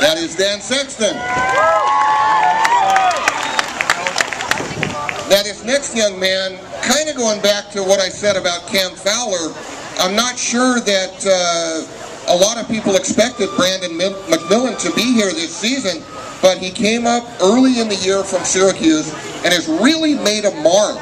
That is Dan Sexton. Now this next young man, kind of going back to what I said about Cam Fowler, I'm not sure that a lot of people expected Brandon McMillan to be here this season, but he came up early in the year from Syracuse and has really made a mark.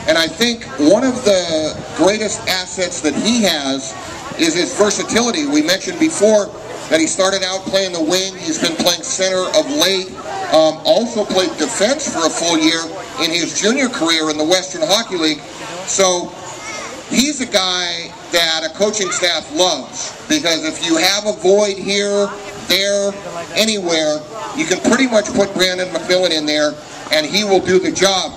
And I think one of the greatest assets that he has is his versatility. We mentioned before that he started out playing the wing. He's been playing center of late. Also played defense for a full year in his junior career in the Western Hockey League. So he's a guy that a coaching staff loves, because if you have a void here, there, anywhere, you can pretty much put Brandon McMillan in there and he will do the job.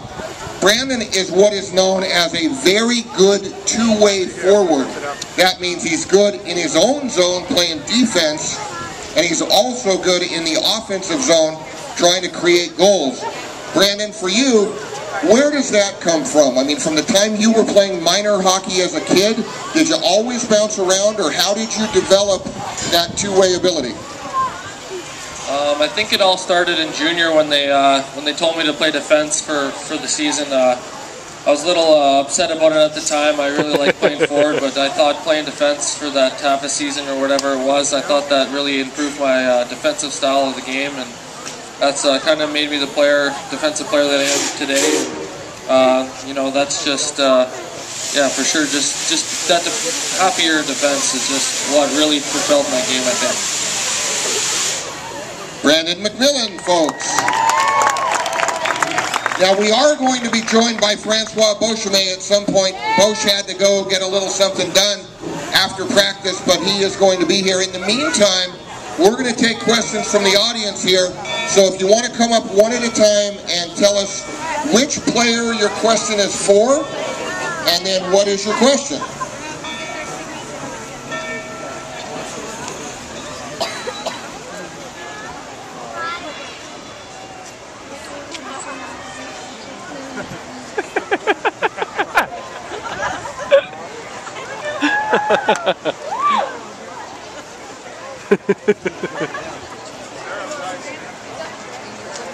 Brandon is what is known as a very good two-way forward. That means he's good in his own zone playing defense, and he's also good in the offensive zone trying to create goals. Brandon, for you, where does that come from? I mean, from the time you were playing minor hockey as a kid, did you always bounce around, or how did you develop that two-way ability? I think it all started in junior when they told me to play defense for the season. I was a little upset about it at the time. I really liked playing forward, but I thought playing defense for that half a season or whatever it was, I thought that really improved my defensive style of the game, and that's kind of made me the defensive player that I am today. You know, that's just yeah, for sure. Just that happier defense is just what really propelled my game, I think. Brandon McMillan, folks. Now we are going to be joined by Francois Beauchemin at some point. Beauche had to go get a little something done after practice, but he is going to be here. In the meantime, we're going to take questions from the audience here. So if you want to come up one at a time and tell us which player your question is for, and then what is your question?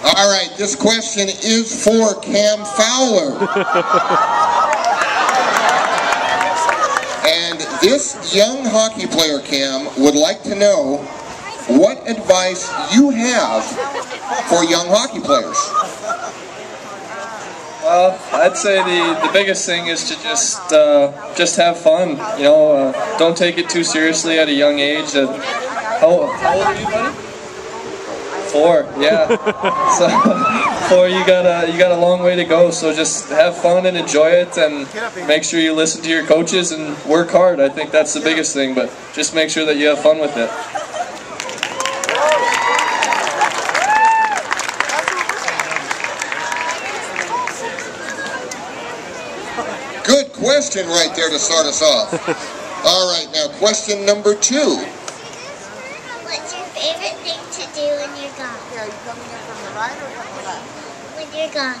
All right, this question is for Cam Fowler. And this young hockey player, Cam, would like to know what advice you have for young hockey players. Well, I'd say the biggest thing is to just have fun. You know, don't take it too seriously at a young age. How old are you, buddy? 4, yeah. So 4, you got a long way to go. So just have fun and enjoy it, and make sure you listen to your coaches and work hard. I think that's the biggest thing. But just make sure that you have fun with it. Good question right there to start us off. All right, now question number 2. What's your favorite thing to do when you're gone? Yeah, are you coming in from the right or from the left? When you're gone.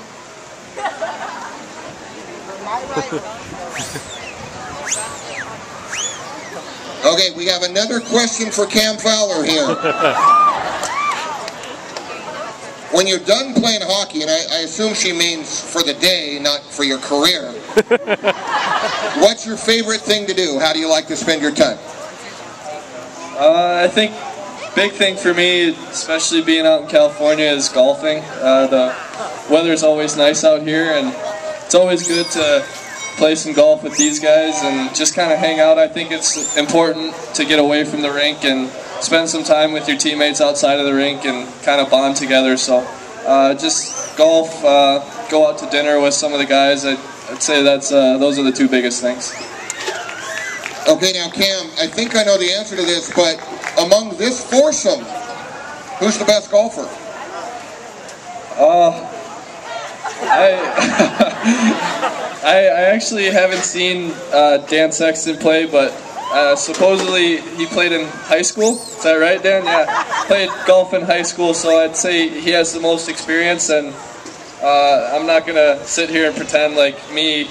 From my right. Okay, we have another question for Cam Fowler here. When you're done playing hockey, and I assume she means for the day, not for your career, what's your favorite thing to do? How do you like to spend your time? I think big thing for me, especially being out in California, is golfing. The weather's always nice out here, and it's always good to play some golf with these guys and just kind of hang out. I think it's important to get away from the rink and spend some time with your teammates outside of the rink and kind of bond together. So just golf, go out to dinner with some of the guys. I'd say those are the 2 biggest things. Okay, now Cam, I think I know the answer to this, but among this foursome, who's the best golfer? I actually haven't seen Dan Sexton play, but supposedly he played in high school. Is that right, Dan? Yeah, played golf in high school, so I'd say he has the most experience, and I'm not going to sit here and pretend like me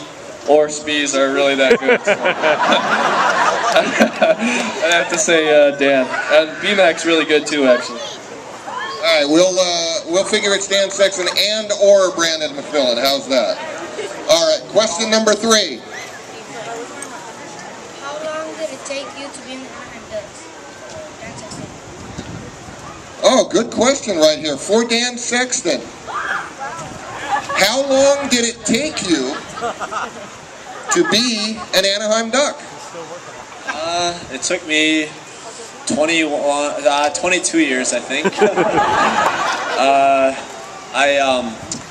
or Spies are really that good. So. I'd have to say Dan. And BMAC's really good too, actually. All right, we'll figure it's Dan Sexton and or Brandon McMillan. How's that? All right, question number 3. How long did it take you to be in the Anaheim Ducks? Oh, good question right here for Dan Sexton. How long did it take you to be an Anaheim Duck? It took me 22 years, I think.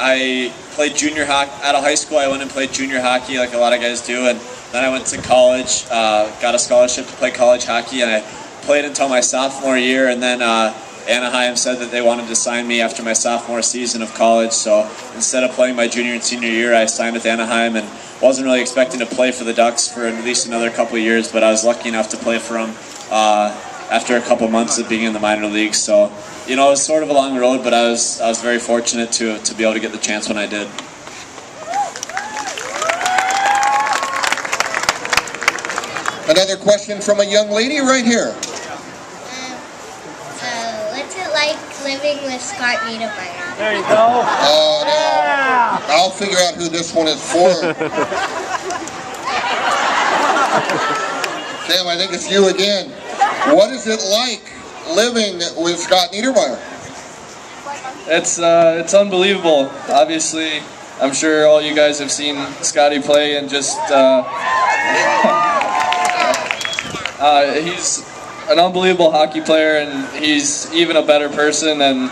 I played junior hockey out of high school. I went and played junior hockey like a lot of guys do, and then I went to college, got a scholarship to play college hockey, and I played until my sophomore year, and then Anaheim said that they wanted to sign me after my sophomore season of college, so instead of playing my junior and senior year, I signed with Anaheim and wasn't really expecting to play for the Ducks for at least another couple of years, but I was lucky enough to play for them after a couple months of being in the minor leagues. So, you know, it was sort of a long road, but I was very fortunate to be able to get the chance when I did. Another question from a young lady right here. What's it like living with Scott Niedermeyer? There you go. Oh, no. I'll figure out who this one is for. Sam, I think it's you again. What is it like living with Scott Niedermeyer? It's unbelievable. Obviously, I'm sure all you guys have seen Scotty play, and just he's an unbelievable hockey player, and he's even a better person, and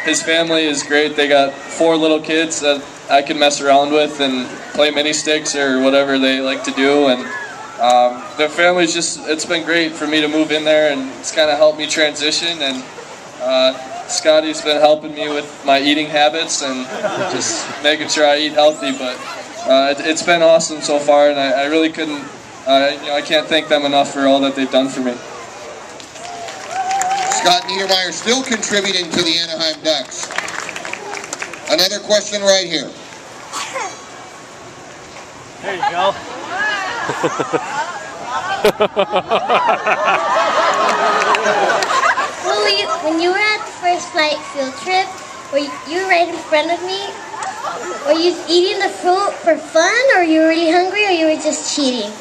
his family is great. They got 4 little kids that I can mess around with and play mini sticks or whatever they like to do, and their family's it's been great for me to move in there, and it's kind of helped me transition, and Scotty's been helping me with my eating habits and just making sure I eat healthy, but it's been awesome so far, and I really couldn't, I can't thank them enough for all that they've done for me. Scott Niedermeyer still contributing to the Anaheim Ducks. Another question right here. There you go. When you were at the first flight field trip, were you right in front of me? Were you eating the fruit for fun, or you were really hungry, or you were just cheating?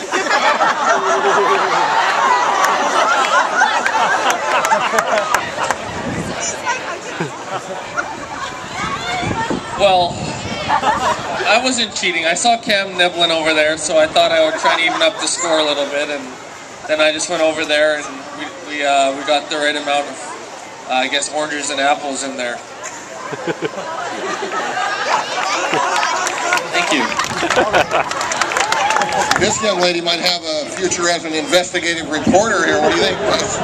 Well, I wasn't cheating. I saw Cam nibbling over there, so I thought I would try to even up the score a little bit, and then I just went over there, and we got the right amount of, I guess, oranges and apples in there. Thank you. This young lady might have a future as an investigative reporter here. What do you think, Chris?